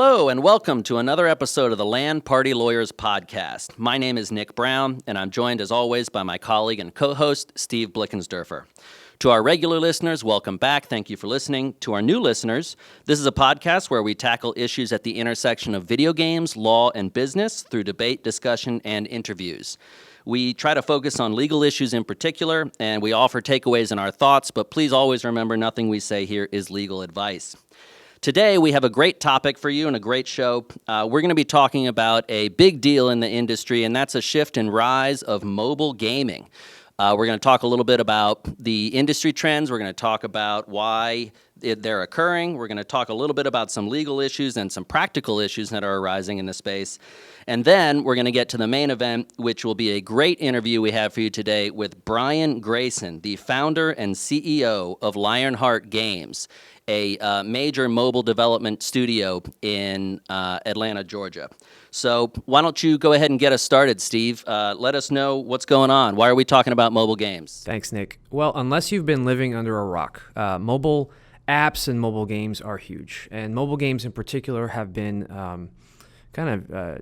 Hello and welcome to another episode of the Land Party Lawyers podcast. My name is Nick Brown, and I'm joined as always by my colleague and co-host, Steve Blickensderfer. To our regular listeners, welcome back. Thank you for listening. To our new listeners, this is a podcast where we tackle issues at the intersection of video games, law, and business through debate, discussion, and interviews. We try to focus on legal issues in particular, and we offer takeaways in our thoughts, but please always remember nothing we say here is legal advice. Today, we have a great topic for you and a great show. We're going to be talking about a big deal in the industry, and that's a shift and rise of mobile gaming. We're going to talk a little bit about the industry trends. We're going to talk about why they're occurring. We're going to talk a little bit about some legal issues and some practical issues that are arising in the space. And then we're going to get to the main event, which will be a great interview we have for you today with Brian Grayson, the founder and CEO of Lionheart Games, a major mobile development studio in Atlanta, Georgia. So why don't you go ahead and get us started, Steve? Let us know what's going on. Why are we talking about mobile games? Thanks, Nick. Well, unless you've been living under a rock, mobile apps and mobile games are huge. And mobile games in particular have been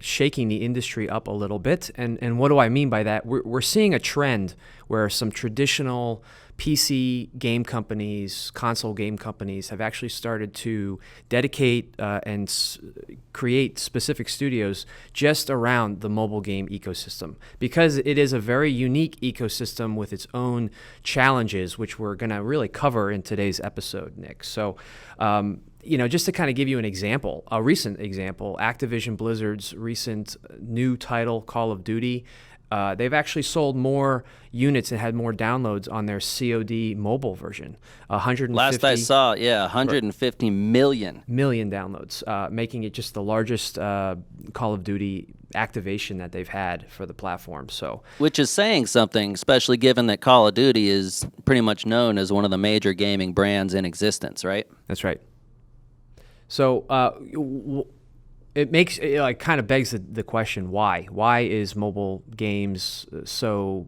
shaking the industry up a little bit. And what do I mean by that? We're seeing a trend where some traditional PC game companies, console game companies have actually started to dedicate and create specific studios just around the mobile game ecosystem, because it is a very unique ecosystem with its own challenges, which we're going to really cover in today's episode, Nick. So, just to kind of give you an example, a recent example, Activision Blizzard's recent new title, Call of Duty, they've actually sold more units and had more downloads on their COD mobile version. 150 Last I saw, 150 million downloads, making it just the largest Call of Duty activation that they've had for the platform. So, which is saying something, especially given that Call of Duty is pretty much known as one of the major gaming brands in existence, right? That's right. So, it kind of begs the question, why? Why is mobile games so,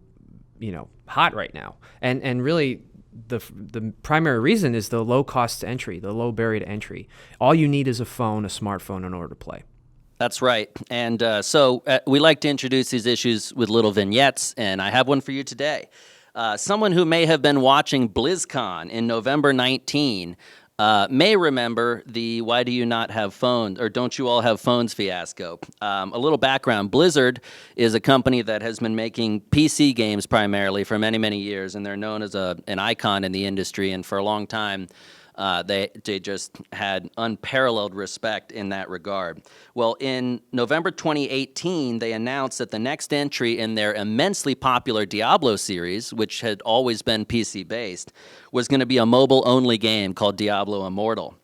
hot right now? And really, the primary reason is the low cost to entry, the low barrier to entry. All you need is a smartphone in order to play. That's right. And so we like to introduce these issues with little vignettes, and I have one for you today. Someone who may have been watching BlizzCon in November 19 may remember the "why do you not have phones" or "don't you all have phones" fiasco. A little background: Blizzard is a company that has been making PC games primarily for many, many years, and they're known as an icon in the industry. And for a long time, they just had unparalleled respect in that regard. Well, in November 2018, they announced that the next entry in their immensely popular Diablo series, which had always been PC-based, was going to be a mobile-only game called Diablo Immortal.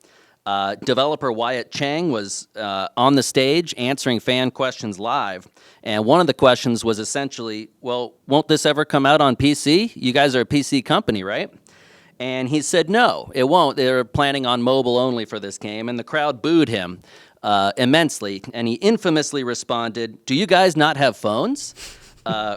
Developer Wyatt Cheng was on the stage answering fan questions live, and one of the questions was essentially, well, won't this ever come out on PC? You guys are a PC company, right? And he said, no, it won't. They're planning on mobile only for this game. And the crowd booed him immensely. And he infamously responded, do you guys not have phones?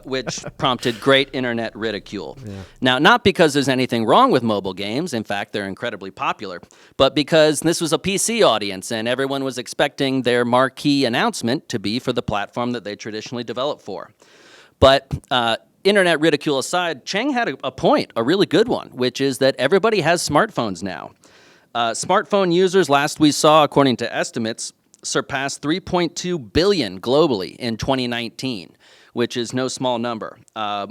Which prompted great internet ridicule. Yeah. Now, not because there's anything wrong with mobile games. In fact, they're incredibly popular. But because this was a PC audience and everyone was expecting their marquee announcement to be for the platform that they traditionally develop for. But internet ridicule aside, Cheng had a point, a really good one, which is that everybody has smartphones now. Smartphone users, last we saw, according to estimates, surpassed 3.2 billion globally in 2019, which is no small number.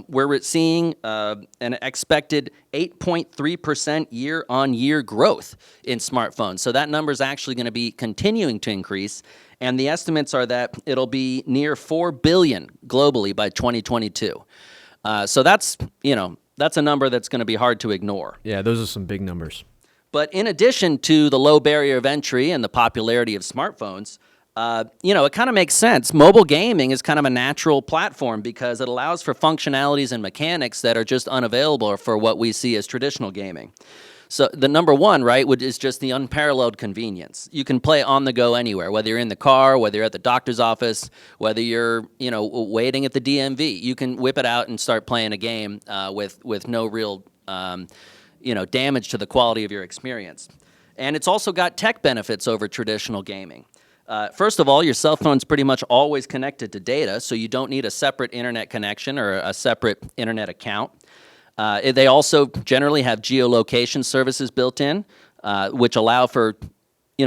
We're seeing an expected 8.3% year-on-year growth in smartphones. So that number is actually going to be continuing to increase, and the estimates are that it'll be near 4 billion globally by 2022. So that's a number that's going to be hard to ignore. Yeah, those are some big numbers. But in addition to the low barrier of entry and the popularity of smartphones, it kind of makes sense. Mobile gaming is kind of a natural platform because it allows for functionalities and mechanics that are just unavailable for what we see as traditional gaming. So the number one, right, is just the unparalleled convenience. You can play on the go anywhere, whether you're in the car, whether you're at the doctor's office, whether you're, waiting at the DMV. You can whip it out and start playing a game with no real, damage to the quality of your experience. And it's also got tech benefits over traditional gaming. First of all, your cell phone's pretty much always connected to data, so you don't need a separate internet connection or a separate internet account. They also generally have geolocation services built in, which allow for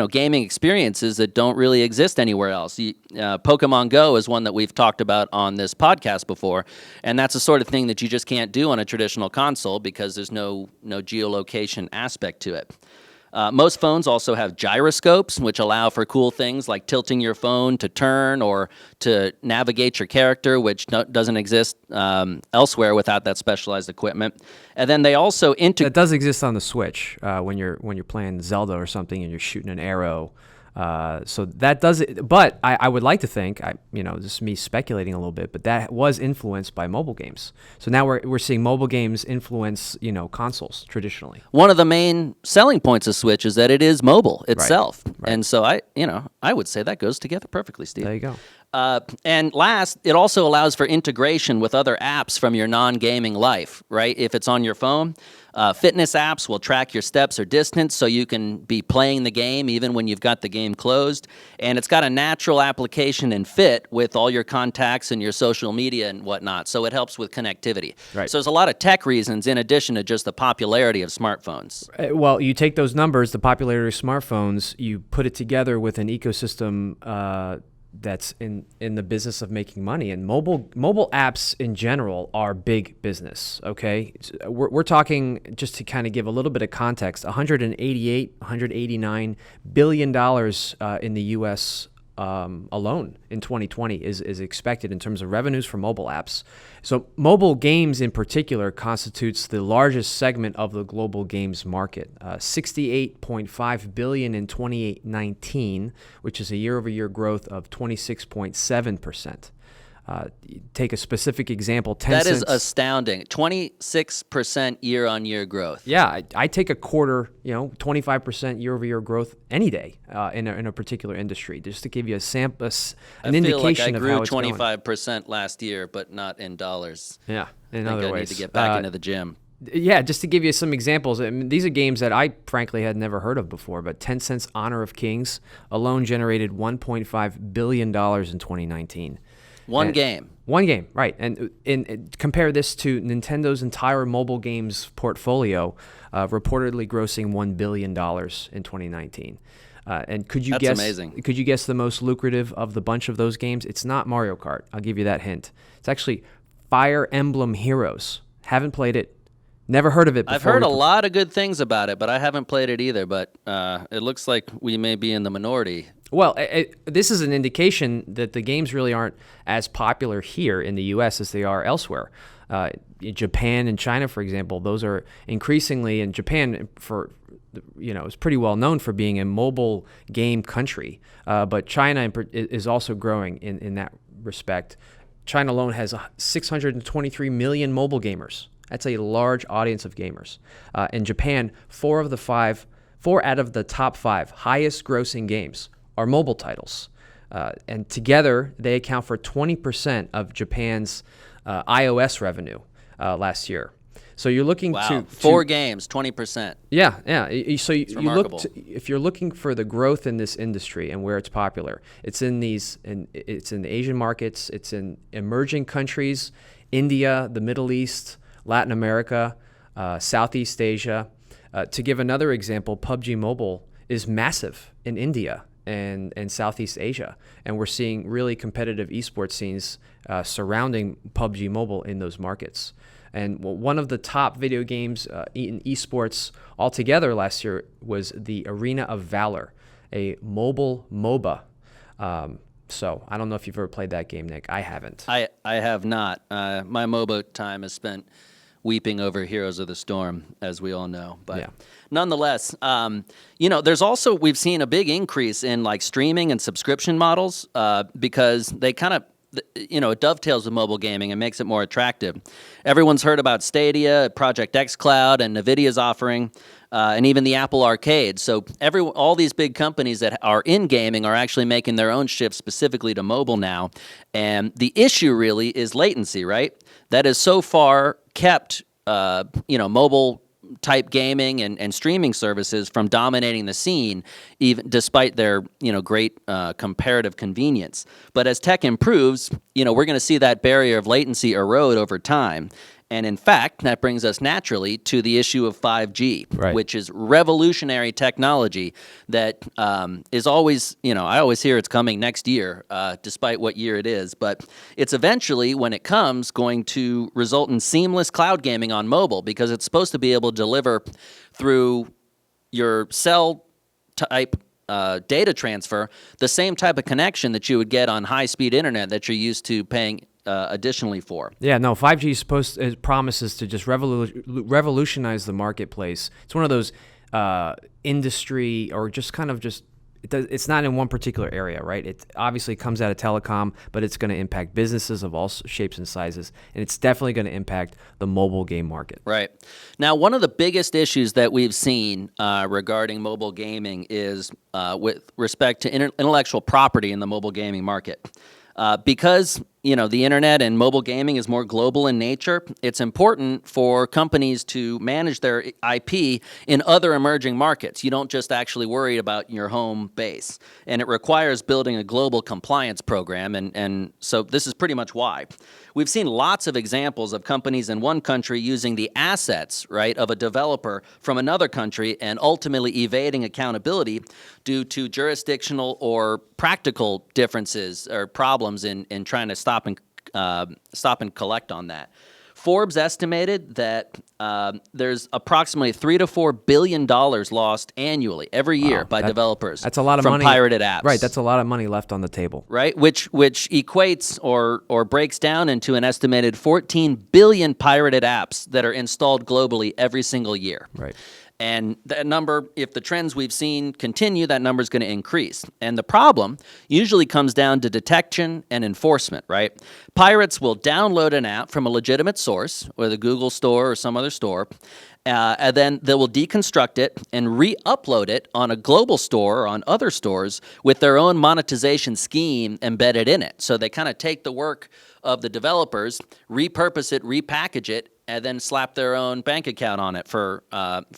gaming experiences that don't really exist anywhere else. Pokemon Go is one that we've talked about on this podcast before, and that's the sort of thing that you just can't do on a traditional console because there's no geolocation aspect to it. Most phones also have gyroscopes, which allow for cool things like tilting your phone to turn or to navigate your character, which doesn't exist elsewhere without that specialized equipment. And then they also That does exist on the Switch when you're playing Zelda or something and you're shooting an arrow. So that does it, but I would like to think, this is me speculating a little bit, but that was influenced by mobile games. So now we're seeing mobile games influence, consoles traditionally. One of the main selling points of Switch is that it is mobile itself. Right. And so I would say that goes together perfectly, Steve. There you go. And last, it also allows for integration with other apps from your non-gaming life, right? If it's on your phone, fitness apps will track your steps or distance so you can be playing the game even when you've got the game closed. And it's got a natural application and fit with all your contacts and your social media and whatnot, so it helps with connectivity. Right. So there's a lot of tech reasons in addition to just the popularity of smartphones. Well, you take those numbers, the popularity of smartphones, you put it together with an ecosystem that's in the business of making money, and mobile apps in general are big business. Okay, we're talking, just to kind of give a little bit of context, 189 billion dollars in the U.S. Alone in 2020 is expected in terms of revenues for mobile apps. So mobile games in particular constitutes the largest segment of the global games market, 68.5 billion in 2019, which is a year-over-year growth of 26.7%. Take a specific example. That is astounding. 26% year-on-year growth. Yeah, I take a quarter, 25% year-over-year growth any day in a particular industry, just to give you an indication of how it's going. I feel like I grew 25% last year, but not in dollars. Yeah, in I other think I ways. need to get back into the gym. Yeah, just to give you some examples, I mean, these are games that I frankly had never heard of before, but Tencent's Honor of Kings alone generated $1.5 billion in 2019. One game, right. And compare this to Nintendo's entire mobile games portfolio, reportedly grossing $1 billion in 2019. And could you guess? Amazing. Could you guess the most lucrative of the bunch of those games? It's not Mario Kart. I'll give you that hint. It's actually Fire Emblem Heroes. Haven't played it. Never heard of it before. I've heard a lot of good things about it, but I haven't played it either. But it looks like we may be in the minority. Well, this is an indication that the games really aren't as popular here in the U.S. as they are elsewhere. In Japan and China, for example, those are increasingly, in Japan, is pretty well known for being a mobile game country. But China is also growing in that respect. China alone has 623 million mobile gamers. That's a large audience of gamers. In Japan, four out of the top 5 highest grossing games are mobile titles. And together, they account for 20% of Japan's iOS revenue last year. So you're looking to 4 games, 20%. Yeah. So you remarkable. if you're looking for the growth in this industry and where it's popular, it's in the Asian markets, it's in emerging countries, India, the Middle East, Latin America, Southeast Asia. To give another example, PUBG Mobile is massive in India and Southeast Asia, and we're seeing really competitive esports scenes surrounding PUBG Mobile in those markets. And one of the top video games in esports altogether last year was the Arena of Valor, a mobile MOBA. So I don't know if you've ever played that game, Nick. I haven't. I have not. My MOBA time is spent weeping over Heroes of the Storm, as we all know. But nonetheless, there's also, we've seen a big increase in like streaming and subscription models because they kind of, it dovetails with mobile gaming and makes it more attractive. Everyone's heard about Stadia, Project xCloud, and NVIDIA's offering, and even the Apple Arcade. So all these big companies that are in gaming are actually making their own shift specifically to mobile now. And the issue really is latency, right? That has so far kept, mobile type gaming and streaming services from dominating the scene, even despite their great comparative convenience. But as tech improves, we're going to see that barrier of latency erode over time. And in fact, that brings us naturally to the issue of 5G, Right. which is revolutionary technology that is always, I always hear it's coming next year, despite what year it is. But it's eventually, when it comes, going to result in seamless cloud gaming on mobile, because it's supposed to be able to deliver through your cell type data transfer the same type of connection that you would get on high-speed internet that you're used to paying additionally for. Yeah, no, 5G it promises to just revolutionize the marketplace. It's one of those industry, or just kind of just, it's not in one particular area, right? It obviously comes out of telecom, but it's going to impact businesses of all shapes and sizes, and it's definitely going to impact the mobile game market. Right. Now, one of the biggest issues that we've seen regarding mobile gaming is with respect to intellectual property in the mobile gaming market. Because the internet and mobile gaming is more global in nature, it's important for companies to manage their IP in other emerging markets. You don't just actually worry about your home base. And it requires building a global compliance program, and so this is pretty much why. We've seen lots of examples of companies in one country using the assets, right, of a developer from another country and ultimately evading accountability due to jurisdictional or practical differences or problems in trying to stop and collect on that. Forbes estimated that there's approximately $3 to $4 billion lost annually every year by developers. That's a lot of from money, pirated apps. Right, that's a lot of money left on the table. Right, which equates or breaks down into an estimated 14 billion pirated apps that are installed globally every single year. Right. And that number, if the trends we've seen continue, that number is going to increase. And the problem usually comes down to detection and enforcement, right? Pirates will download an app from a legitimate source, or the Google Store or some other store, and then they will deconstruct it and re-upload it on a global store or on other stores with their own monetization scheme embedded in it. So they kind of take the work of the developers, repurpose it, repackage it, and then slap their own bank account on it, for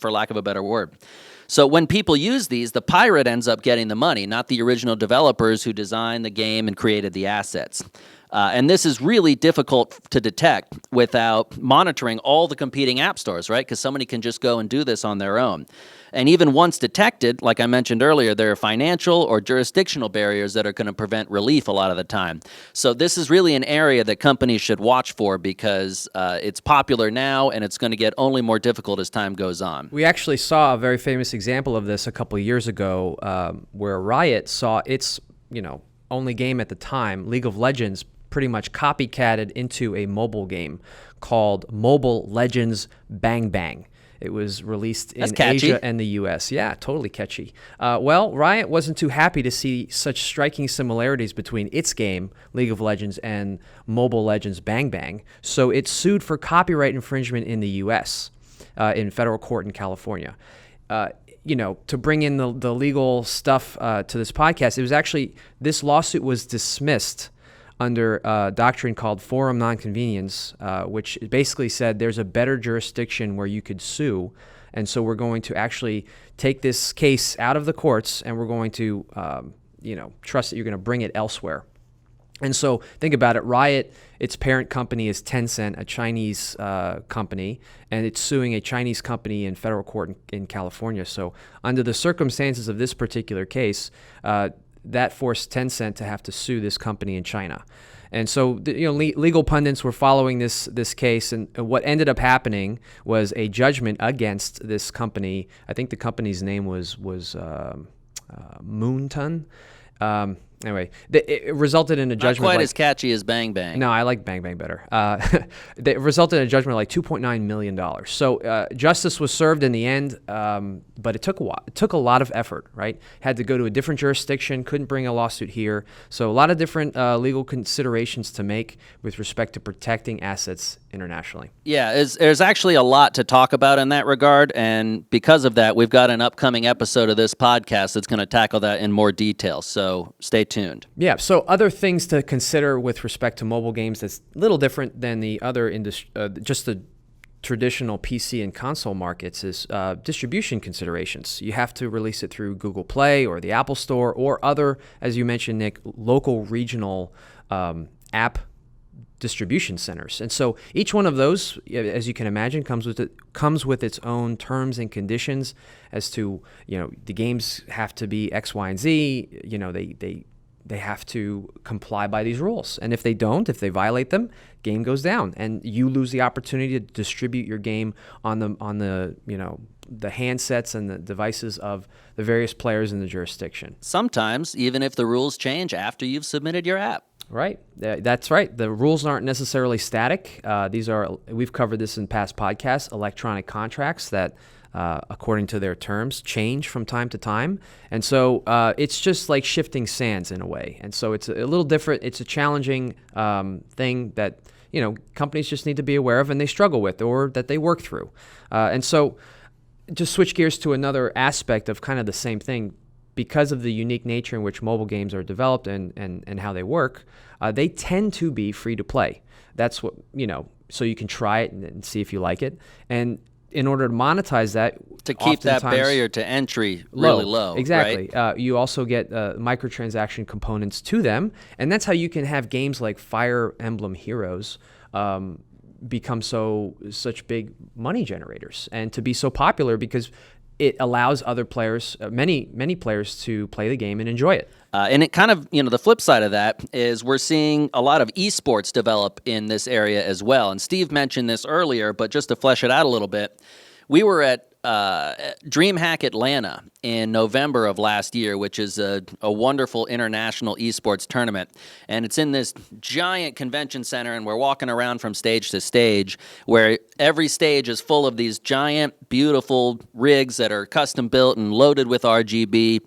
lack of a better word. So when people use these, the pirate ends up getting the money, not the original developers who designed the game and created the assets. And this is really difficult to detect without monitoring all the competing app stores, right? Because somebody can just go and do this on their own. And even once detected, like I mentioned earlier, there are financial or jurisdictional barriers that are going to prevent relief a lot of the time. So this is really an area that companies should watch for, because it's popular now and it's going to get only more difficult as time goes on. We actually saw a very famous example of this a couple of years ago, where Riot saw its only game at the time, League of Legends, pretty much copycatted into a mobile game called Mobile Legends Bang Bang. It was released in Asia and the US. Yeah, totally catchy. Well, Riot wasn't too happy to see such striking similarities between its game, League of Legends, and Mobile Legends Bang Bang. So it sued for copyright infringement in the US, in federal court in California. To bring in the legal stuff to this podcast, it was actually, this lawsuit was dismissed under a doctrine called forum nonconvenience, which basically said there's a better jurisdiction where you could sue. And so we're going to actually take this case out of the courts, and we're going to, trust that you're going to bring it elsewhere. And so think about it. Riot, its parent company is Tencent, a Chinese company, and it's suing a Chinese company in federal court in California. So under the circumstances of this particular case, that forced Tencent to have to sue this company in China. And so, legal pundits were following this case, and what ended up happening was a judgment against this company. I think the company's name was Moonton. Anyway, it resulted in a judgment. Not quite as catchy as Bang Bang. No, I like Bang Bang better. It resulted in a judgment of like $2.9 million. So justice was served in the end, but it took a while. It took a lot of effort, right? Had to go to a different jurisdiction, couldn't bring a lawsuit here. So a lot of different legal considerations to make with respect to protecting assets internationally. Yeah, there's actually a lot to talk about in that regard, and because of that, we've got an upcoming episode of this podcast that's going to tackle that in more detail, so stay tuned. Yeah, so other things to consider with respect to mobile games that's a little different than the other industry, just the traditional PC and console markets is distribution considerations. You have to release it through Google Play or the Apple Store or other, as you mentioned, Nick, local regional app distribution centers. And so each one of those, as you can imagine, comes with its own terms and conditions as to, the games have to be X, Y, and Z. They have to comply by these rules. And if they violate them, game goes down and you lose the opportunity to distribute your game on the handsets and the devices of the various players in the jurisdiction. Sometimes even if the rules change after you've submitted your app. Right. That's right. The rules aren't necessarily static. We've covered this in past podcasts, electronic contracts that, according to their terms, change from time to time. And so it's just like shifting sands in a way. And so it's a little different. It's a challenging thing that, companies just need to be aware of and they struggle with or that they work through. And so just switch gears to another aspect of kind of the same thing. Because of the unique nature in which mobile games are developed and how they work, they tend to be free to play. That's what, so you can try it and see if you like it. And in order to monetize that, to keep that barrier to entry really low. Exactly. Right? You also get microtransaction components to them. And that's how you can have games like Fire Emblem Heroes become such big money generators and to be so popular because it allows other players, many players, to play the game and enjoy it. And it kind of, the flip side of that is we're seeing a lot of esports develop in this area as well. And Steve mentioned this earlier, but just to flesh it out a little bit, we were at DreamHack Atlanta in November of last year, which is a wonderful international esports tournament. And it's in this giant convention center, and we're walking around from stage to stage, where every stage is full of these giant, beautiful rigs that are custom built and loaded with RGB.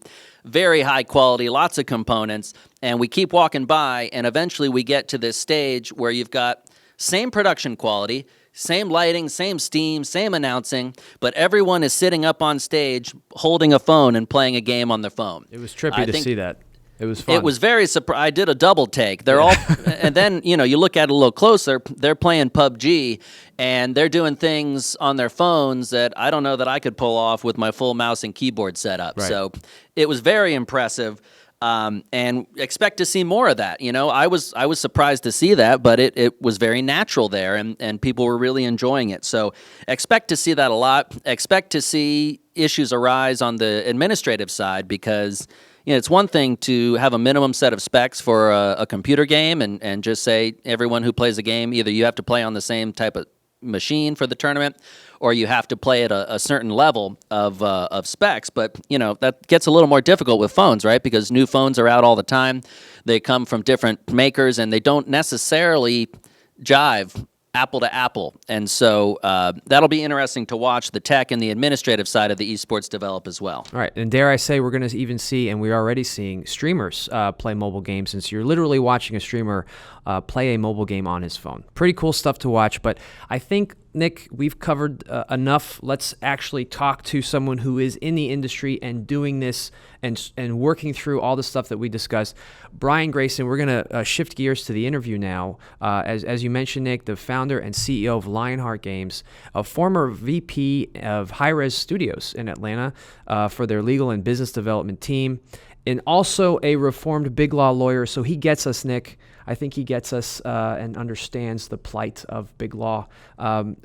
Very high quality, lots of components. And we keep walking by, and eventually we get to this stage where you've got same production quality, same lighting, same steam, same announcing, but everyone is sitting up on stage holding a phone and playing a game on their phone. It was trippy to see that. It was fun. It was very surprising. I did a double take. They're all, and then, you look at it a little closer, they're playing PUBG, and they're doing things on their phones that I don't know that I could pull off with my full mouse and keyboard setup. Right. So it was very impressive. And expect to see more of that. I was surprised to see that, but it was very natural there, and people were really enjoying it. So expect to see that a lot. Expect to see issues arise on the administrative side because it's one thing to have a minimum set of specs for a computer game and just say everyone who plays a game, either you have to play on the same type of machine for the tournament, or you have to play at a certain level of specs. But, that gets a little more difficult with phones, right? Because new phones are out all the time. They come from different makers, and they don't necessarily jive apple to apple. And so that'll be interesting to watch the tech and the administrative side of the esports develop as well. All right. And dare I say, we're going to even see, and we're already seeing, streamers play mobile games, since you're literally watching a streamer play a mobile game on his phone. Pretty cool stuff to watch. But I think, Nick, we've covered enough. Let's actually talk to someone who is in the industry and doing this and working through all the stuff that we discussed. Brian Grayson, we're going to shift gears to the interview now. As you mentioned, Nick, the founder and CEO of Lionheart Games, a former VP of Hi-Res Studios in Atlanta for their legal and business development team, and also a reformed big law lawyer. So he gets us, Nick. I think he gets us and understands the plight of big law.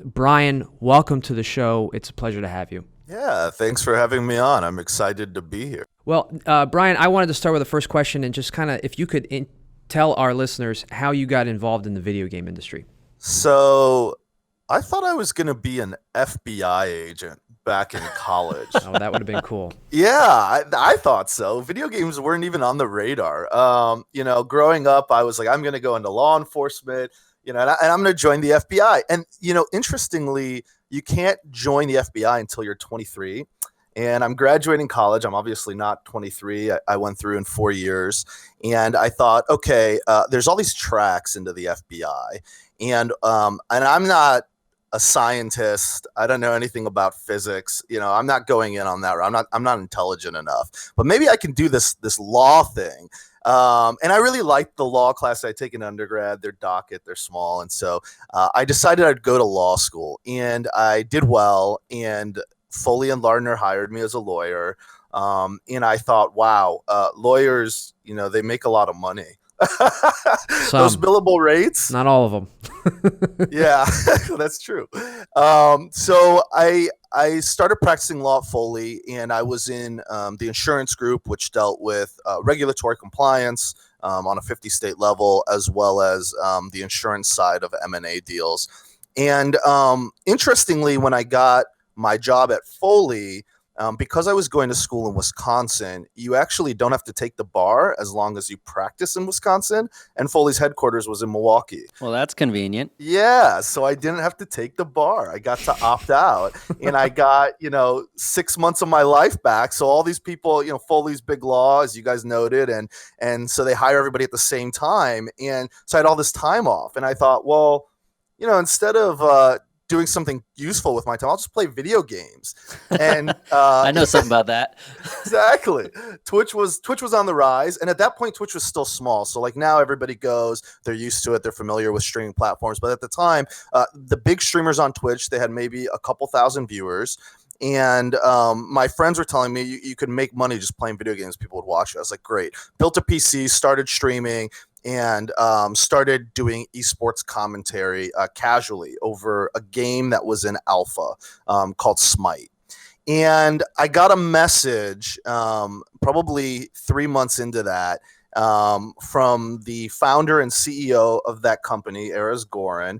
Brian, welcome to the show. It's a pleasure to have you. Yeah, thanks for having me on. I'm excited to be here. Well, Brian, I wanted to start with the first question and just kind of, if you could tell our listeners how you got involved in the video game industry. So I thought I was going to be an FBI agent back in college. Oh, that would have been cool. Yeah, I thought so. Video games weren't even on the radar. Growing up, I was like, I'm going to go into law enforcement, and I'm going to join the FBI. And, interestingly, you can't join the FBI until you're 23. And I'm graduating college. I'm obviously not 23. I went through in 4 years. And I thought, okay, there's all these tracks into the FBI. And I'm not a scientist. I don't know anything about physics. I'm not going in on that. I'm not intelligent enough. But maybe I can do this law thing. And I really liked the law class I'd taken in undergrad. Their docket, they're small. And so I decided I'd go to law school. And I did well. And Foley and Lardner hired me as a lawyer. And I thought, wow, lawyers, they make a lot of money. Those billable rates. Not all of them. Yeah, that's true. So I started practicing law at Foley, and I was in the insurance group, which dealt with regulatory compliance on a 50-state level, as well as the insurance side of M&A deals. And interestingly, when I got my job at Foley, because I was going to school in Wisconsin, you actually don't have to take the bar as long as you practice in Wisconsin. And Foley's headquarters was in Milwaukee. Well, that's convenient. Yeah, so I didn't have to take the bar. I got to opt out, and I got 6 months of my life back. So all these people, Foley's big law, as you guys noted, and so they hire everybody at the same time, and so I had all this time off, and I thought, well, instead of doing something useful with my time, I'll just play video games. And I know something about that. Exactly. Twitch was on the rise, and at that point Twitch was still small. So like now everybody goes, they're used to it, they're familiar with streaming platforms, but at the time the big streamers on Twitch, they had maybe a couple thousand viewers. And my friends were telling me you could make money just playing video games. People would watch it. I was like, great. Built a PC, started streaming, and started doing esports commentary casually over a game that was in alpha called Smite. And I got a message probably 3 months into that from the founder and CEO of that company, Erez Gorin,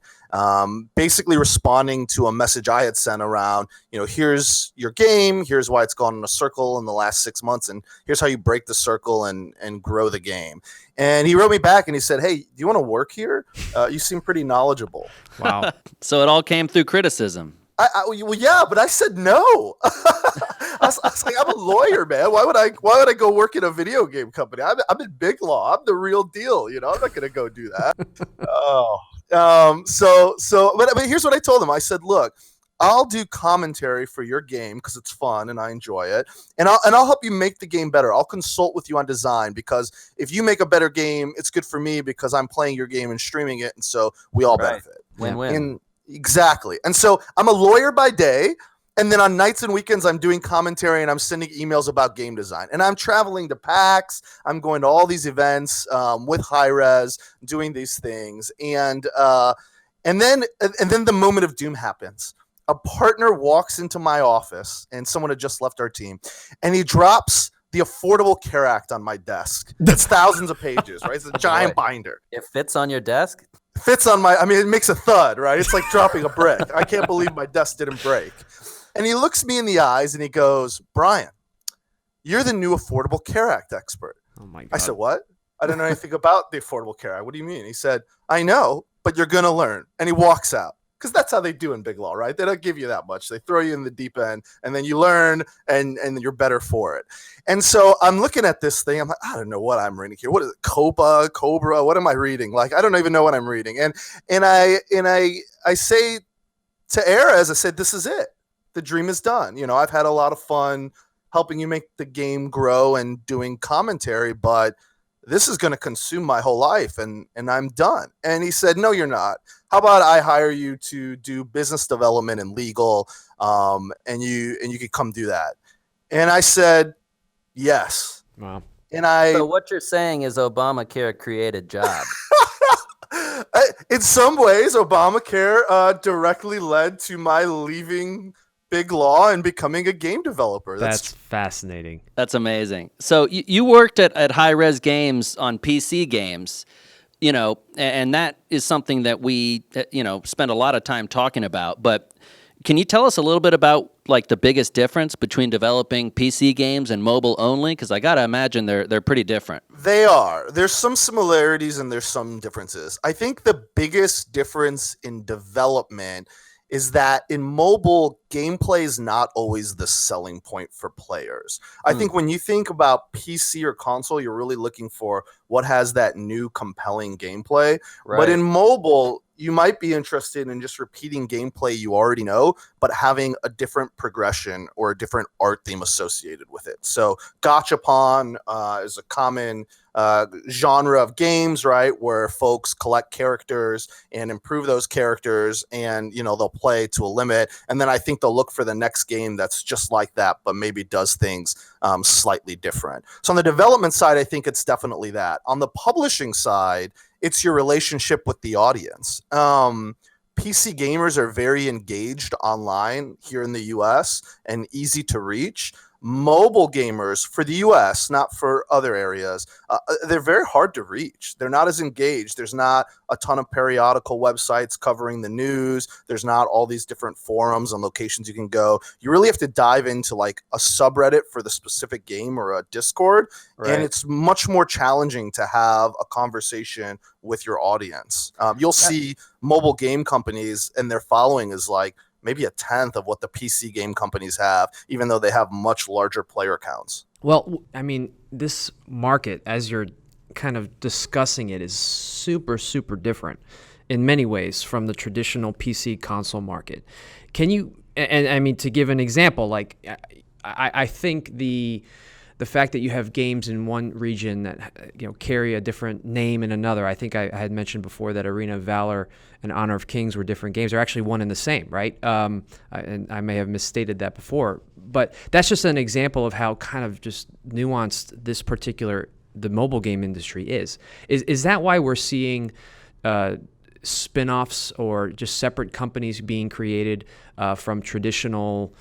basically responding to a message I had sent around, here's your game, here's why it's gone in a circle in the last 6 months, and here's how you break the circle and grow the game. And he wrote me back and he said, hey, do you want to work here? You seem pretty knowledgeable. Wow. So it all came through criticism. Well, yeah, but I said no. I was like, I'm a lawyer, man. Why would I go work in a video game company? I'm in big law. I'm the real deal. I'm not going to go do that. But here's what I told him. I said, look, I'll do commentary for your game because it's fun and I enjoy it, and I'll help you make the game better. I'll consult with you on design, because if you make a better game, it's good for me because I'm playing your game and streaming it, and so we all benefit. Win-win. Exactly. And so I'm a lawyer by day, and then on nights and weekends, I'm doing commentary and I'm sending emails about game design. And I'm traveling to PAX. I'm going to all these events with Hi-Rez, doing these things. And then the moment of doom happens. A partner walks into my office, and someone had just left our team, and he drops the Affordable Care Act on my desk. It's thousands of pages, right? It's a giant binder. It fits on your desk? Fits on it makes a thud, right? It's like dropping a brick. I can't believe my desk didn't break. And he looks me in the eyes and he goes, Brian, you're the new Affordable Care Act expert. Oh my God. I said, what? I don't know anything about the Affordable Care Act. What do you mean? He said, I know, but you're going to learn. And he walks out. Because that's how they do in big law, right? They don't give you that much. They throw you in the deep end, and then you learn, and you're better for it. And so I'm looking at this thing. I'm like, I don't know what I'm reading here. What is it? Cobra? What am I reading? Like, I don't even know what I'm reading. And I say to Erez, I said, this is it. The dream is done. I've had a lot of fun helping you make the game grow and doing commentary, but this is going to consume my whole life, and I'm done. And he said, no, you're not. How about I hire you to do business development and legal, and you could come do that? And I said, yes. Wow. And So what you're saying is Obamacare created jobs. In some ways, Obamacare directly led to my leaving big law and becoming a game developer. That's fascinating. That's amazing. So you worked at Hi-Rez Games on PC games, and that is something that we, spend a lot of time talking about. But can you tell us a little bit about like the biggest difference between developing PC games and mobile only? Because I got to imagine they're pretty different. They are. There's some similarities and there's some differences. I think the biggest difference in development is that in mobile, gameplay is not always the selling point for players. I think when you think about PC or console, you're really looking for what has that new compelling gameplay. Right. But in mobile, you might be interested in just repeating gameplay you already know, but having a different progression or a different art theme associated with it. So gachapon is a common genre of games, right, where folks collect characters and improve those characters, and they'll play to a limit, and then I think they'll look for the next game that's just like that but maybe does things slightly different. So on the development side, I think it's definitely that. On the publishing side, it's your relationship with the audience. PC gamers are very engaged online here in the US and easy to reach. Mobile gamers for the US, not for other areas, they're very hard to reach. They're not as engaged. There's not a ton of periodical websites covering the news. There's not all these different forums and locations you can go. You really have to dive into like a subreddit for the specific game or a Discord. Right. And it's much more challenging to have a conversation with your audience. You'll see mobile game companies and their following is like maybe a tenth of what the PC game companies have, even though they have much larger player counts. Well, I mean, this market, as you're kind of discussing it, is super, super different in many ways from the traditional PC console market. Can you, and I mean, to give an example, like I think the fact that you have games in one region that carry a different name in another. I think I had mentioned before that Arena of Valor and Honor of Kings were different games. They're actually one and the same, right? And I may have misstated that before, but that's just an example of how kind of just nuanced this the mobile game industry is. Is that why we're seeing spin-offs or just separate companies being created from traditional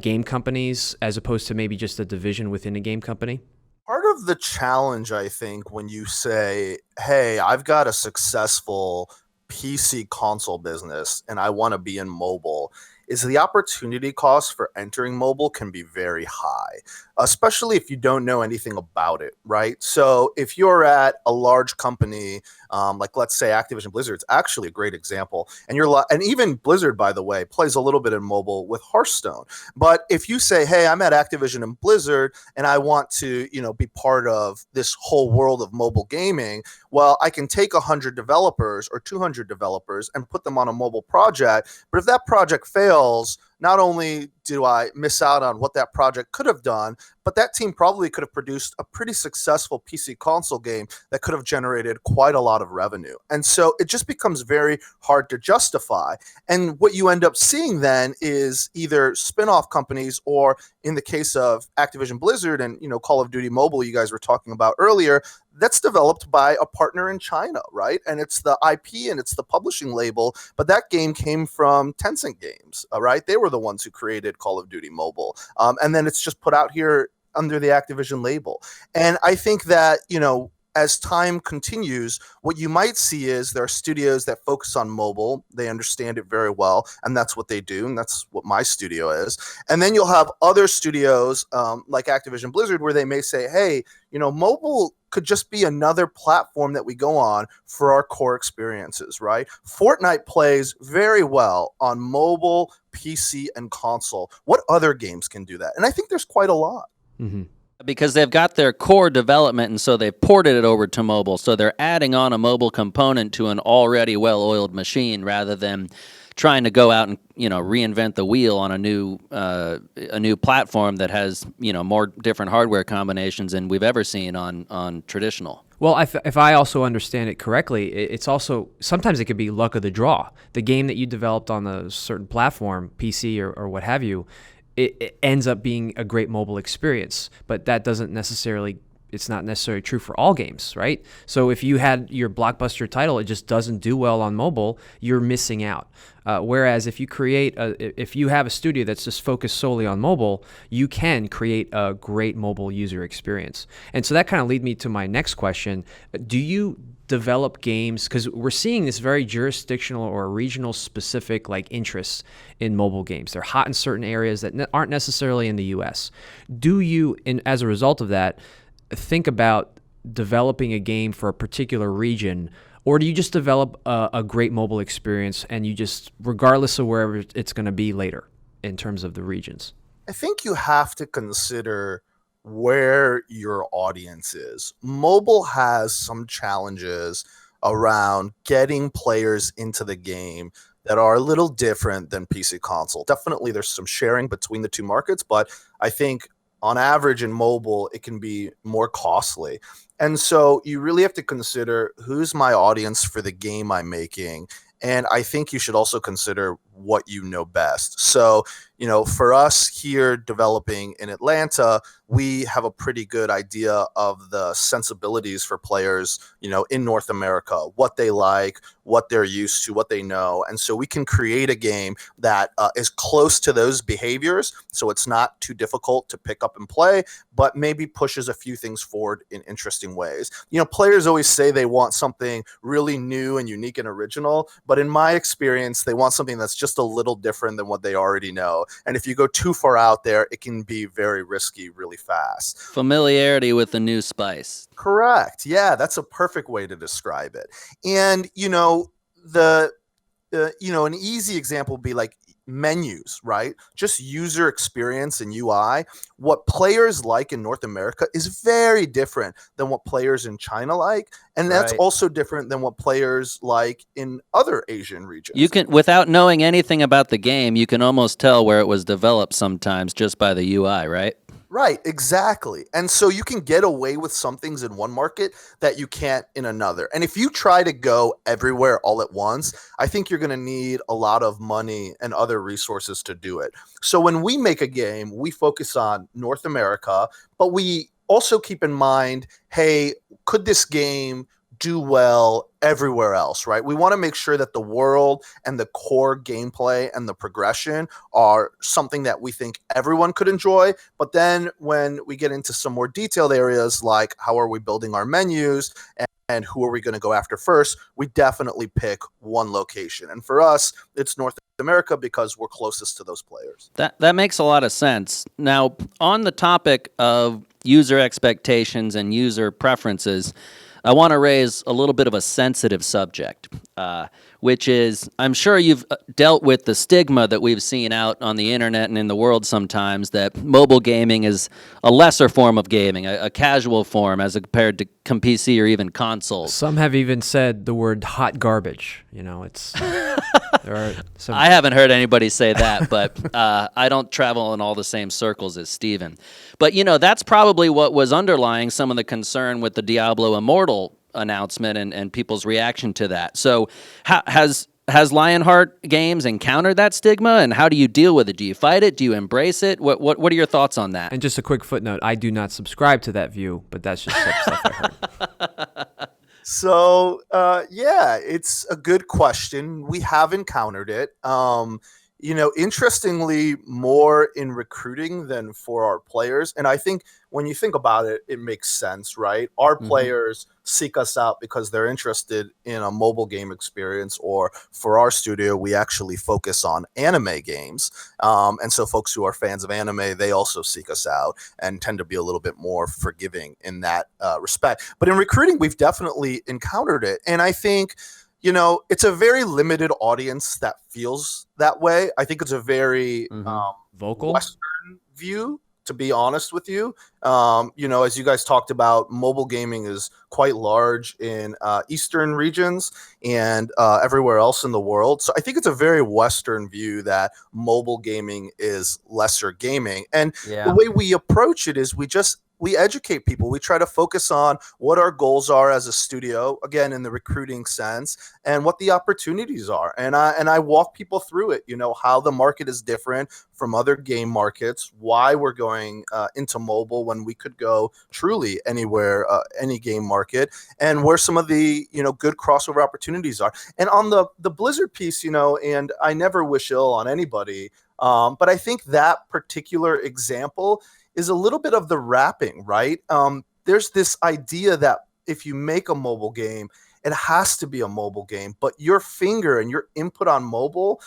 game companies as opposed to maybe just a division within a game company? Part of the challenge, I think, when you say, hey, I've got a successful PC console business and I want to be in mobile, is the opportunity cost for entering mobile can be very high, especially if you don't know anything about it, right? So if you're at a large company, like let's say Activision Blizzard, it's actually a great example. And even Blizzard, by the way, plays a little bit in mobile with Hearthstone. But if you say, hey, I'm at Activision and Blizzard and I want to, be part of this whole world of mobile gaming, well, I can take 100 developers or 200 developers and put them on a mobile project. But if that project fails, not only do I miss out on what that project could have done, but that team probably could have produced a pretty successful PC console game that could have generated quite a lot of revenue. And so it just becomes very hard to justify. And what you end up seeing then is either spin-off companies, or in the case of Activision Blizzard and Call of Duty Mobile you guys were talking about earlier, that's developed by a partner in China, right? And it's the IP and it's the publishing label, but that game came from Tencent Games, right? They were the ones who created Call of Duty Mobile. And then it's just put out here under the Activision label. And I think that, as time continues, what you might see is there are studios that focus on mobile. They understand it very well, and that's what they do, and that's what my studio is. And then you'll have other studios like Activision Blizzard where they may say, hey, mobile could just be another platform that we go on for our core experiences, right? Fortnite plays very well on mobile, PC, and console. What other games can do that? And I think there's quite a lot. Mm-hmm. Because they've got their core development, and so they've ported it over to mobile. So they're adding on a mobile component to an already well-oiled machine rather than trying to go out and reinvent the wheel on a new platform that has more different hardware combinations than we've ever seen on traditional. Well, if I also understand it correctly, it's also sometimes it could be luck of the draw. The game that you developed on a certain platform, PC or what have you, it ends up being a great mobile experience, but that doesn't necessarily, it's not necessarily true for all games, right? So if you had your blockbuster title, it just doesn't do well on mobile, you're missing out. Whereas if you have a studio that's just focused solely on mobile, you can create a great mobile user experience. And so that kind of leads me to my next question. Do you develop games, because we're seeing this very jurisdictional or regional specific interests in mobile games. They're hot in certain areas that aren't necessarily in the US. Do you, as a result of that, think about developing a game for a particular region, or do you just develop a great mobile experience and you just, regardless of wherever it's going to be later in terms of the regions? I think you have to consider where your audience is. Mobile has some challenges around getting players into the game that are a little different than PC console. Definitely there's some sharing between the two markets, but I think on average in mobile, it can be more costly. And so you really have to consider who's my audience for the game I'm making. And I think you should also consider what you know best. So, for us here developing in Atlanta, we have a pretty good idea of the sensibilities for players, in North America, what they like, what they're used to, what they know. And so we can create a game that is close to those behaviors. So it's not too difficult to pick up and play, but maybe pushes a few things forward in interesting ways. Players always say they want something really new and unique and original, but in my experience, they want something that's just a little different than what they already know. And if you go too far out there, it can be very risky really fast. Familiarity with the new spice. Correct. Yeah, that's a perfect way to describe it. And, an easy example would be like menus, right? Just user experience and UI. What players like in North America is very different than what players in China like. And that's Right. also different than what players like in other Asian regions. You can, without knowing anything about the game, you can almost tell where it was developed sometimes just by the UI, right? Right, exactly. And so you can get away with some things in one market that you can't in another. And if you try to go everywhere all at once, I think you're going to need a lot of money and other resources to do it. So when we make a game, we focus on North America, but we also keep in mind, hey, could this game do well everywhere else, right? We want to make sure that the world and the core gameplay and the progression are something that we think everyone could enjoy. But then when we get into some more detailed areas, like how are we building our menus and who are we going to go after first, we definitely pick one location. And for us, it's North America because we're closest to those players. That makes a lot of sense. Now, on the topic of user expectations and user preferences, I want to raise a little bit of a sensitive subject, which is, I'm sure you've dealt with the stigma that we've seen out on the internet and in the world sometimes that mobile gaming is a lesser form of gaming, a casual form as compared to PC or even consoles. Some have even said the word hot garbage. It's there are some. I haven't heard anybody say that, but I don't travel in all the same circles as Steven. But, that's probably what was underlying some of the concern with the Diablo Immortal announcement and people's reaction to that. So has Lionheart Games encountered that stigma, and how do you deal with it? Do you fight it? Do you embrace it? What are your thoughts on that? And just a quick footnote, I do not subscribe to that view, but that's just some stuff I heard. So, it's a good question. We have encountered it. Interestingly, more in recruiting than for our players. And I think when you think about it, it makes sense, right? Our players seek us out because they're interested in a mobile game experience, or for our studio, we actually focus on anime games. And so folks who are fans of anime, they also seek us out and tend to be a little bit more forgiving in that respect. But in recruiting, we've definitely encountered it. And I think it's a very limited audience that feels that way. I think it's a very Vocal Western view, to be honest with you. As you guys talked about, mobile gaming is quite large in Eastern regions and everywhere else in the world. So I think it's a very Western view that mobile gaming is lesser gaming. And the way we approach it is we educate people. We try to focus on what our goals are as a studio, again, in the recruiting sense, and what the opportunities are. And I walk people through it, how the market is different from other game markets, why we're going into mobile when we could go truly anywhere, any game market, and where some of the, good crossover opportunities are. And on the Blizzard piece, and I never wish ill on anybody, but I think that particular example is a little bit of the wrapping, right? There's this idea that if you make a mobile game, it has to be a mobile game, but your finger and your input on mobile,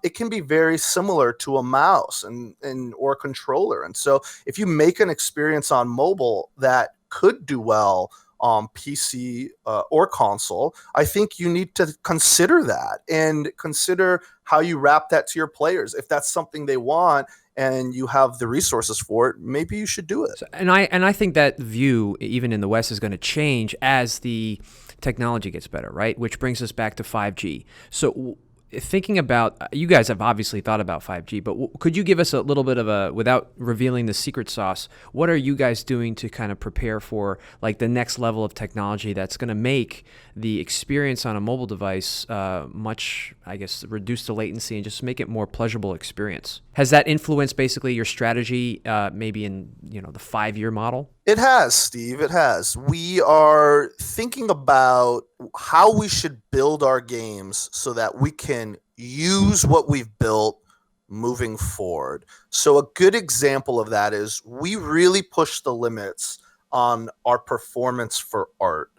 it can be very similar to a mouse and or a controller. And so if you make an experience on mobile that could do well on PC or console, I think you need to consider that and consider how you wrap that to your players. If that's something they want and you have the resources for it, maybe you should do it. And I think that view, even in the West, is going to change as the technology gets better, right? Which brings us back to 5G. So thinking about, you guys have obviously thought about 5G, but could you give us a little bit of a, without revealing the secret sauce, what are you guys doing to kind of prepare for like the next level of technology that's going to make the experience on a mobile device much, I guess, reduce the latency and just make it more pleasurable experience? Has that influenced basically your strategy maybe in, the 5-year model? It has, Steve. It has. We are thinking about how we should build our games so that we can use what we've built moving forward. So a good example of that is we really push the limits on our performance for art.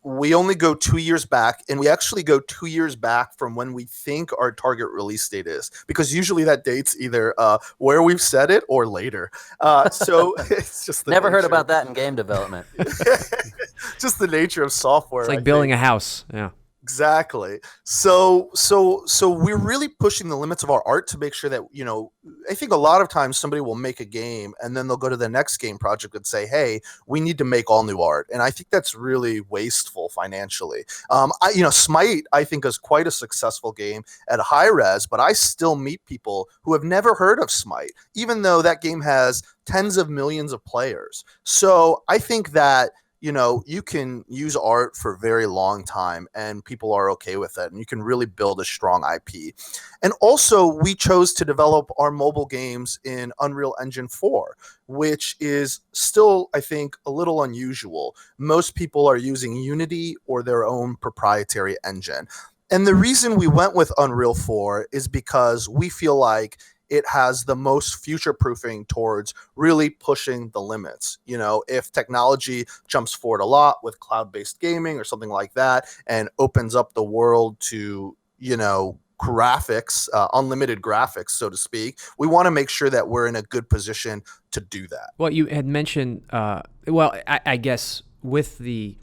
We only go 2 years back, and we actually go 2 years back from when we think our target release date is, because usually that date's either where we've said it or later. So it's just the Never heard nature. about that in game development. Just the nature of software. It's like building a house. Yeah. Exactly. So we're really pushing the limits of our art to make sure that, I think a lot of times somebody will make a game and then they'll go to the next game project and say, hey, we need to make all new art. And I think that's really wasteful financially. Smite, I think, is quite a successful game at high res, but I still meet people who have never heard of Smite, even though that game has tens of millions of players. So I think that you can use art for a very long time and people are okay with it, and you can really build a strong IP. And also, we chose to develop our mobile games in Unreal Engine 4, which is still, I think, a little unusual. Most people are using Unity or their own proprietary engine. And the reason we went with Unreal 4 is because we feel like it has the most future proofing towards really pushing the limits. If technology jumps forward a lot with cloud-based gaming or something like that and opens up the world to, graphics, unlimited graphics, so to speak, we want to make sure that we're in a good position to do that. Well, you had mentioned, I guess with the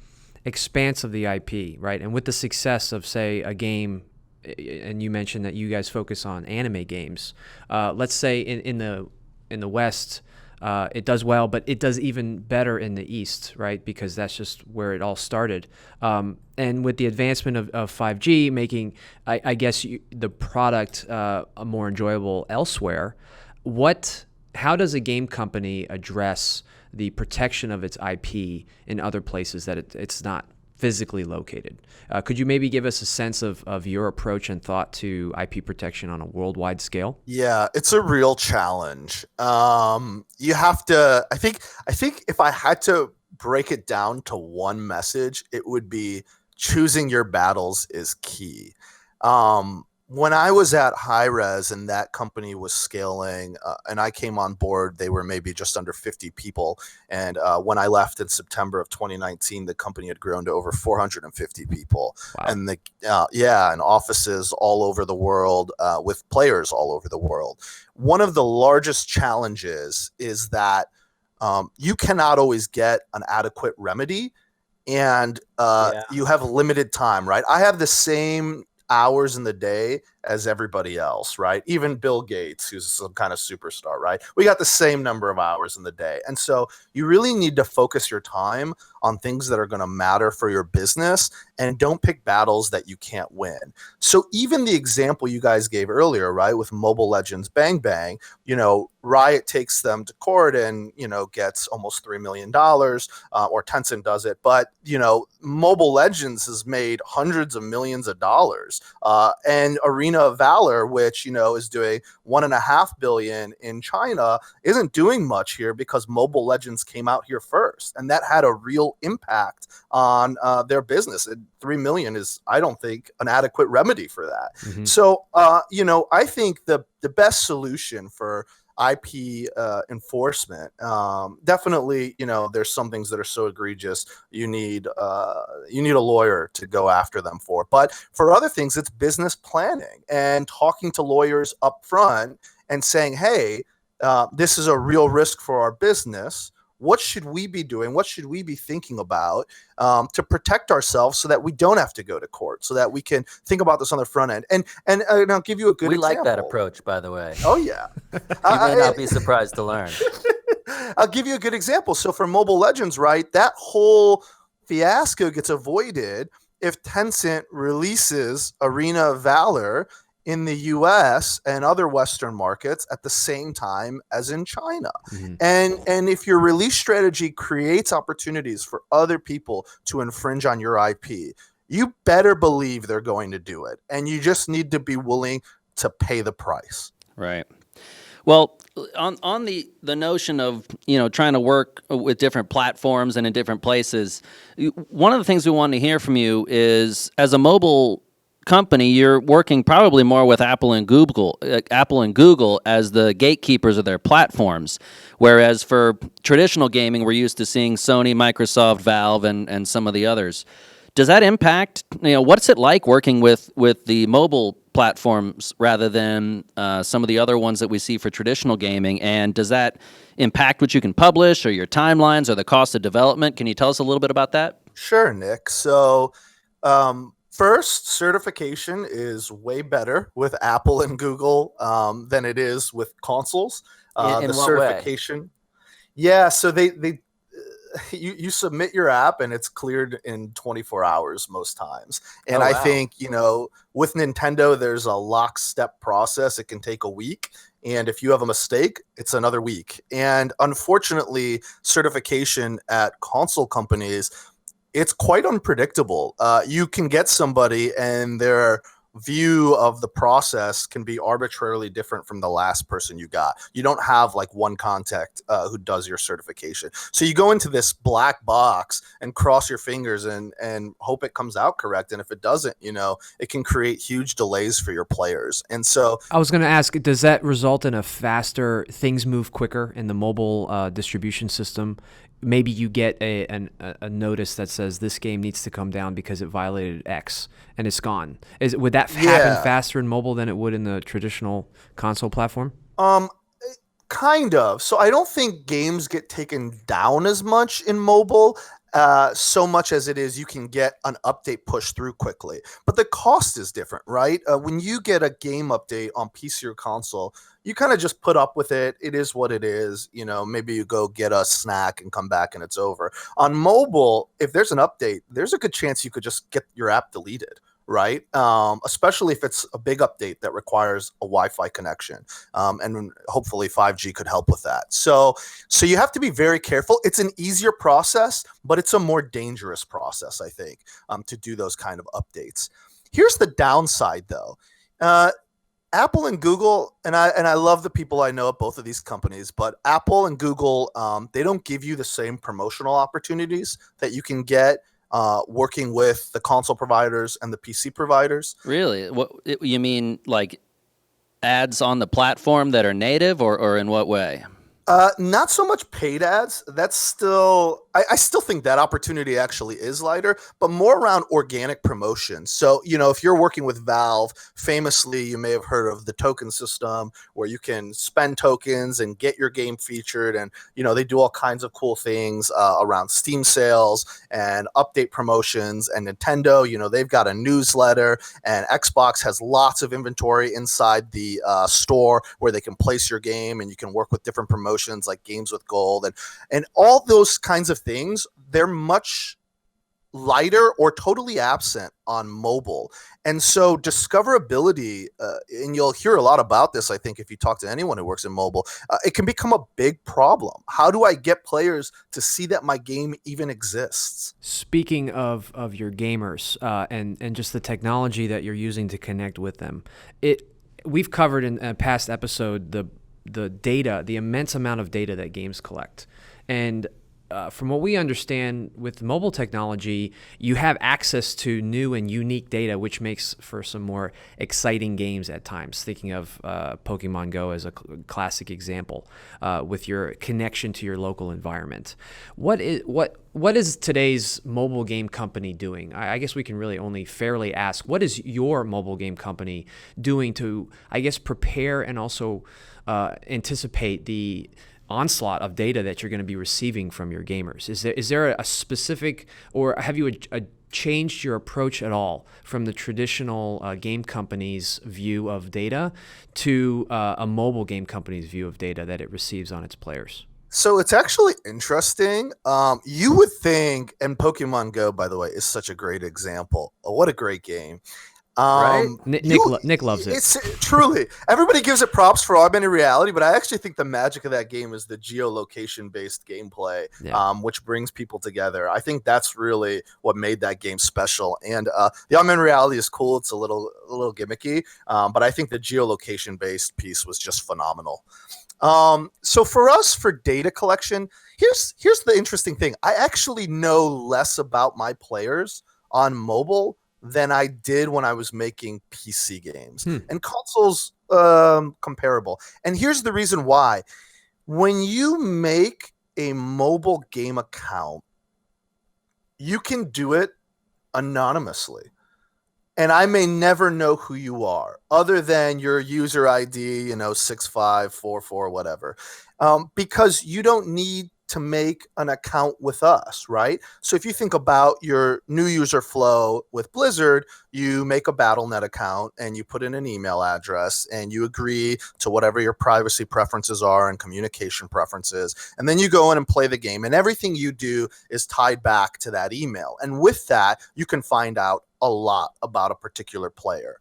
expanse of the IP, right, and with the success of, say, a game, and you mentioned that you guys focus on anime games. Let's say in the West, it does well, but it does even better in the East, right? Because that's just where it all started. And with the advancement of 5G, making, I guess, the product more enjoyable elsewhere, how does a game company address the protection of its IP in other places that it's not physically located? Could you maybe give us a sense of your approach and thought to IP protection on a worldwide scale? Yeah, it's a real challenge. You have to, I think if I had to break it down to one message, it would be choosing your battles is key. When I was at High Res and that company was scaling, and I came on board, they were maybe just under 50 people. And when I left in September of 2019, the company had grown to over 450 people. Wow. And and offices all over the world, with players all over the world. One of the largest challenges is that you cannot always get an adequate remedy, and you have limited time, right? I have the same hours in the day as everybody else, right? Even Bill Gates, who's some kind of superstar, right? We got the same number of hours in the day. And so you really need to focus your time on things that are going to matter for your business, and don't pick battles that you can't win. So even the example you guys gave earlier, right, with Mobile Legends Bang Bang, Riot takes them to court and, gets almost $3 million, or Tencent does it. But, Mobile Legends has made hundreds of millions of dollars. And Arena of Valor, which, is doing $1.5 billion in China, isn't doing much here because Mobile Legends came out here first. And that had a real impact on their business. And $3 million is, I don't think, an adequate remedy for that. Mm-hmm. So, I think the best solution for IP enforcement, definitely, there's some things that are so egregious you need a lawyer to go after them for. But for other things, it's business planning and talking to lawyers up front and saying, hey, this is a real risk for our business. What should we be doing? What should we be thinking about to protect ourselves so that we don't have to go to court, so that we can think about this on the front end? And I'll give you a good example. We like that approach, by the way. Oh, yeah. You may not be surprised to learn. I'll give you a good example. So for Mobile Legends, right, that whole fiasco gets avoided if Tencent releases Arena of Valor in the US and other Western markets at the same time as in China. Mm-hmm. And if your release strategy creates opportunities for other people to infringe on your IP, you better believe they're going to do it. And you just need to be willing to pay the price. Right. Well, on the notion of trying to work with different platforms and in different places, one of the things we want to hear from you is, as a mobile company, you're working probably more with Apple and Google as the gatekeepers of their platforms, whereas for traditional gaming, we're used to seeing Sony, Microsoft, Valve, and some of the others. Does that impact, what's it like working with the mobile platforms rather than some of the other ones that we see for traditional gaming? And does that impact what you can publish or your timelines or the cost of development? Can you tell us a little bit about that? Sure, Nick. So, first, certification is way better with Apple and Google than it is with consoles. In The what certification, yeah. So you submit your app and it's cleared in 24 hours most times. And Oh, I wow. think, with Nintendo, there's a lockstep process. It can take a week. And if you have a mistake, it's another week. And unfortunately, certification at console companies, it's quite unpredictable. You can get somebody and their view of the process can be arbitrarily different from the last person you got. You don't have like one contact who does your certification. So you go into this black box and cross your fingers and hope it comes out correct. And if it doesn't, it can create huge delays for your players. And so I was going to ask, does that result in things move quicker in the mobile distribution system? Maybe you get a notice that says this game needs to come down because it violated X and it's gone. Would that happen faster in mobile than it would in the traditional console platform? Kind of. So I don't think games get taken down as much in mobile, so much as it is you can get an update pushed through quickly. But the cost is different, right? When you get a game update on PC or console, you kind of just put up with it. It is what it is. Maybe you go get a snack and come back and it's over. On mobile, if there's an update, there's a good chance you could just get your app deleted. Right? Especially if it's a big update that requires a Wi-Fi connection. And hopefully 5G could help with that. So you have to be very careful. It's an easier process, but it's a more dangerous process, I think, to do those kind of updates. Here's the downside, though. Apple and Google, and I love the people I know at both of these companies, but Apple and Google, they don't give you the same promotional opportunities that you can get working with the console providers and the PC providers. Really? What you mean, like ads on the platform that are native, or in what way? Not so much paid ads. That's still, I still think that opportunity actually is lighter, but more around organic promotion. So, if you're working with Valve, famously, you may have heard of the token system where you can spend tokens and get your game featured. And, they do all kinds of cool things around Steam sales and update promotions. And Nintendo, they've got a newsletter, and Xbox has lots of inventory inside the store where they can place your game and you can work with different promotions like Games with Gold and all those kinds of things. They're much lighter or totally absent on mobile. And so discoverability, and you'll hear a lot about this, I think, if you talk to anyone who works in mobile, it can become a big problem. How do I get players to see that my game even exists? Speaking of your gamers and just the technology that you're using to connect with them, we've covered in a past episode the data, the immense amount of data that games collect. And from what we understand with mobile technology, you have access to new and unique data, which makes for some more exciting games at times. Thinking of Pokemon Go as a classic example, with your connection to your local environment. What is today's mobile game company doing? I guess we can really only fairly ask, what is your mobile game company doing to, I guess, prepare and also anticipate the onslaught of data that you're going to be receiving from your gamers? Is there a specific, or have you changed your approach at all from the traditional game company's view of data to a mobile game company's view of data that it receives on its players? So it's actually interesting. You would think, and Pokemon Go, by the way, is such a great example. Oh, what a great game. Right? Nick loves it. It's truly everybody gives it props for augmented reality, but I actually think the magic of that game is the geolocation based gameplay, Yeah. which brings people together. I think that's really what made that game special. And the augmented reality is cool; it's a little gimmicky, but I think the geolocation based piece was just phenomenal. So for us, for data collection, here's the interesting thing. I actually know less about my players on mobile than I did when I was making PC games and consoles comparable. And here's the reason why. When you make a mobile game account, you can do it anonymously. And I may never know who you are other than your user ID, 6544, whatever, because you don't need to make an account with us, right? So if you think about your new user flow with Blizzard, you make a BattleNet account and you put in an email address and you agree to whatever your privacy preferences are and communication preferences. And then you go in and play the game, and everything you do is tied back to that email. And with that, you can find out a lot about a particular player.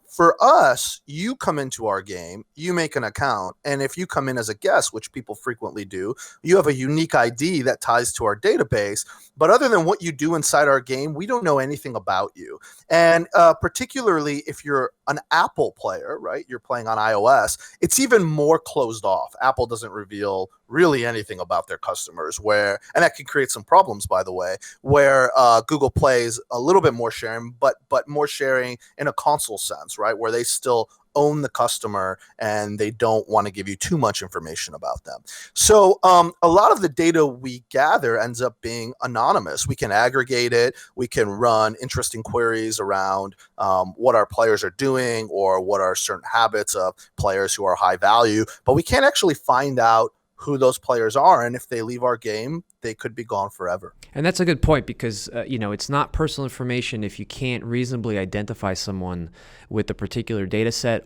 For us, you come into our game, you make an account, and if you come in as a guest, which people frequently do, you have a unique ID that ties to our database. But other than what you do inside our game, we don't know anything about you. And particularly if you're an Apple player, right? You're playing on iOS, it's even more closed off. Apple doesn't reveal really anything about their customers, and that can create some problems, by the way, where Google plays a little bit more sharing, but more sharing in a console sense, right? Where they still own the customer and they don't want to give you too much information about them. So a lot of the data we gather ends up being anonymous. We can aggregate it. We can run interesting queries around what our players are doing or what are certain habits of players who are high value, but we can't actually find out who those players are. And if they leave our game, they could be gone forever. And that's a good point because, it's not personal information if you can't reasonably identify someone with a particular data set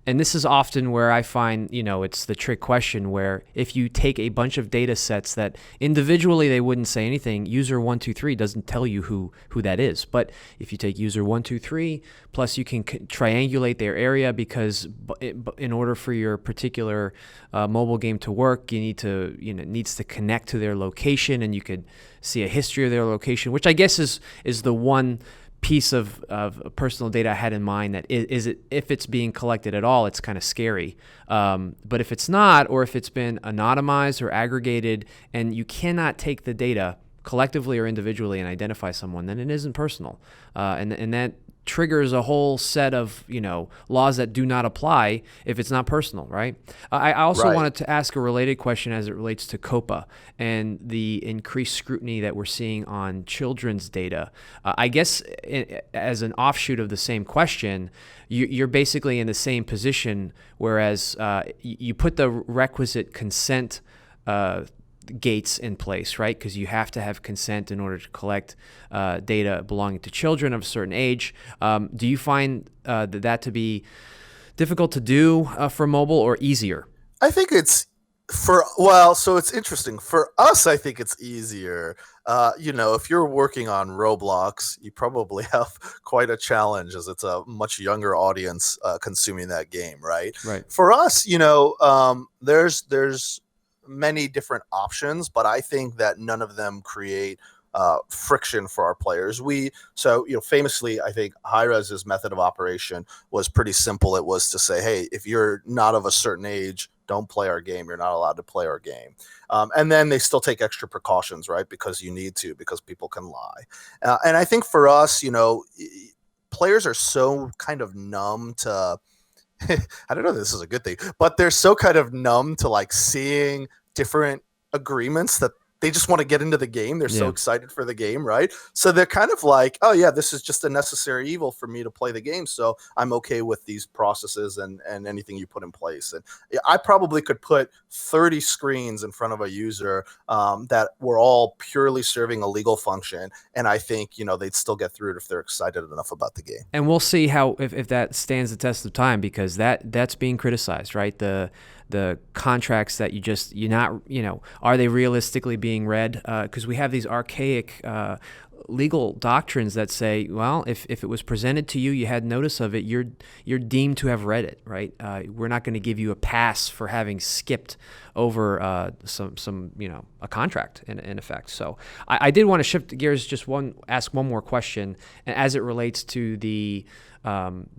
and this is often where I find, it's the trick question where if you take a bunch of data sets that individually they wouldn't say anything, user 123 doesn't tell you who that is. But if you take user 123, plus you can triangulate their area because in order for your particular mobile game to work, you need to, it needs to connect to their location, and you could see a history of their location, which I guess is the one piece of personal data I had in mind that if it's being collected at all, it's kind of scary. But if it's not, or if it's been anonymized or aggregated and you cannot take the data collectively or individually and identify someone, then it isn't personal. And that triggers a whole set of laws that do not apply if it's not personal, right? I also wanted to ask a related question as it relates to COPA and the increased scrutiny that we're seeing on children's data. I guess as an offshoot of the same question, you're basically in the same position, whereas you put the requisite consent gates in place, right? Because you have to have consent in order to collect data belonging to children of a certain age. Do you find that to be difficult to do for mobile or easier? I think it's so it's interesting. For us, I think it's easier. If you're working on Roblox, you probably have quite a challenge as it's a much younger audience consuming that game, right? Right. For us, there's many different options, but I think that none of them create friction for our players. Famously, I think Hi-Rez's method of operation was pretty simple. It was to say, hey, if you're not of a certain age, don't play our game. You're not allowed to play our game. And then they still take extra precautions, right? Because you need to, because people can lie. And I think for us, players are so kind of numb to I don't know if this is a good thing, but they're so kind of numb to like seeing different agreements that they just want to get into the game. They're so excited for the game, right? So they're kind of like, oh yeah, this is just a necessary evil for me to play the game. So I'm okay with these processes and anything you put in place. And I probably could put 30 screens in front of a user that were all purely serving a legal function. And I think, they'd still get through it if they're excited enough about the game. And we'll see how if that stands the test of time, because that's being criticized, right? The the contracts that are they realistically being read? Because we have these archaic legal doctrines that say, well, if it was presented to you, you had notice of it, you're deemed to have read it, right? We're not going to give you a pass for having skipped over a contract in effect. So I did want to shift gears, ask one more question, and as it relates to the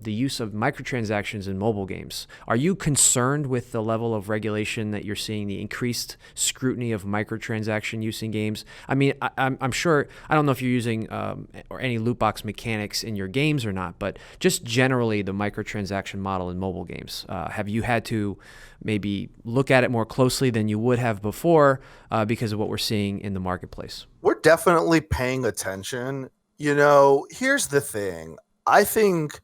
use of microtransactions in mobile games. Are you concerned with the level of regulation that you're seeing, the increased scrutiny of microtransaction use in games? I mean, I'm sure, I don't know if you're using or any loot box mechanics in your games or not, but just generally the microtransaction model in mobile games. Have you had to maybe look at it more closely than you would have before because of what we're seeing in the marketplace? We're definitely paying attention. Here's the thing. I think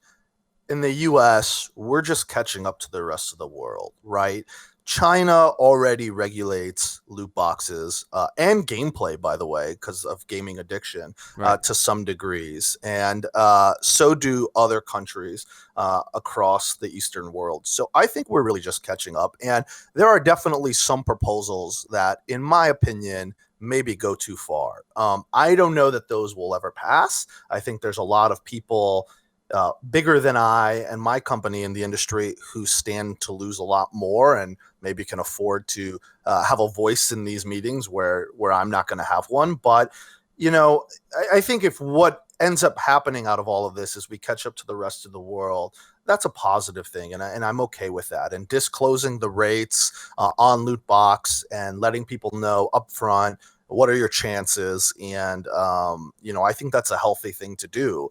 in the US, we're just catching up to the rest of the world, right? China already regulates loot boxes and gameplay, by the way, because of gaming addiction to some degrees. And so do other countries across the Eastern world. So I think we're really just catching up. And there are definitely some proposals that, in my opinion, maybe go too far. I don't know that those will ever pass. I think there's a lot of people bigger than I and my company in the industry who stand to lose a lot more and maybe can afford to have a voice in these meetings where I'm not going to have one. But, I think if what ends up happening out of all of this is we catch up to the rest of the world, that's a positive thing. And I'm okay with that. And disclosing the rates on loot box and letting people know upfront what are your chances? And, I think that's a healthy thing to do.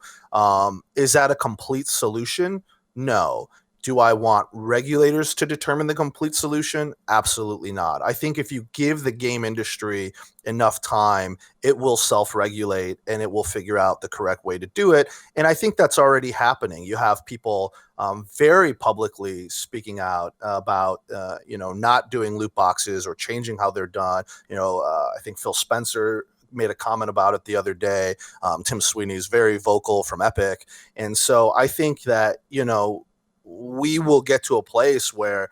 Is that a complete solution? No. Do I want regulators to determine the complete solution? Absolutely not. I think if you give the game industry enough time, it will self-regulate and it will figure out the correct way to do it. And I think that's already happening. You have people very publicly speaking out about, not doing loot boxes or changing how they're done. I think Phil Spencer made a comment about it the other day. Tim Sweeney's very vocal from Epic. And so I think that, we will get to a place where,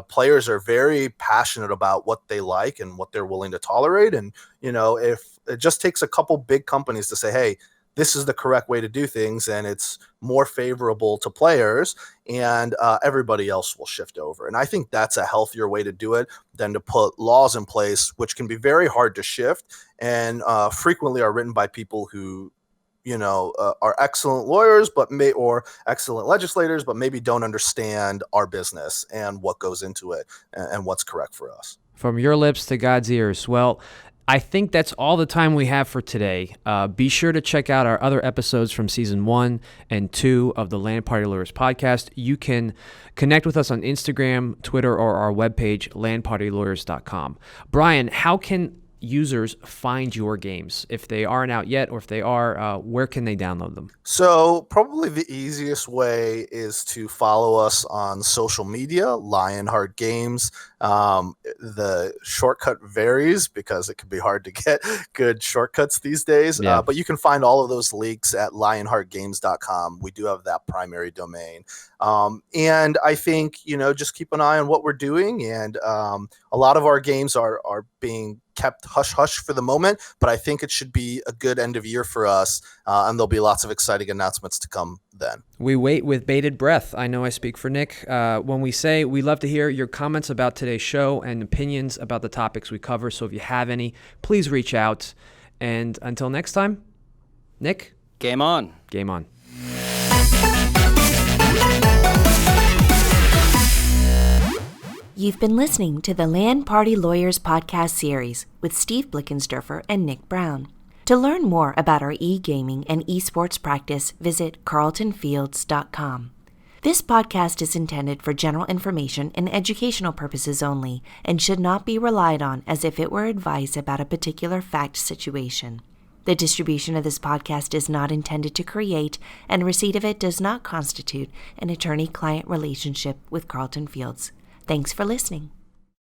players are very passionate about what they like and what they're willing to tolerate. And, if it just takes a couple big companies to say, hey, this is the correct way to do things and it's more favorable to players, and everybody else will shift over. And I think that's a healthier way to do it than to put laws in place, which can be very hard to shift and frequently are written by people who are excellent lawyers, or excellent legislators, but maybe don't understand our business and what goes into it and what's correct for us. From your lips to God's ears. Well, I think that's all the time we have for today. Be sure to check out our other episodes from season 1 and 2 of the Land Party Lawyers podcast. You can connect with us on Instagram, Twitter, or our webpage, landpartylawyers.com. Brian, how can users find your games? If they aren't out yet, or if they are, where can they download them? So probably the easiest way is to follow us on social media, Lionheart Games. The shortcut varies because it can be hard to get good shortcuts these days. Yeah. But you can find all of those links at lionheartgames.com. We do have that primary domain. And I think, just keep an eye on what we're doing. And a lot of our games are being kept hush-hush for the moment, but I think it should be a good end of year for us, and there'll be lots of exciting announcements to come then. We wait with bated breath. I know I speak for Nick when we say we love to hear your comments about today's show and opinions about the topics we cover, so if you have any, please reach out. And until next time, Nick? Game on. Game on. You've been listening to the Land Party Lawyers podcast series with Steve Blickensderfer and Nick Brown. To learn more about our e-gaming and esports practice, visit carltonfields.com. This podcast is intended for general information and educational purposes only and should not be relied on as if it were advice about a particular fact situation. The distribution of this podcast is not intended to create, and receipt of it does not constitute an attorney-client relationship with Carlton Fields. Thanks for listening.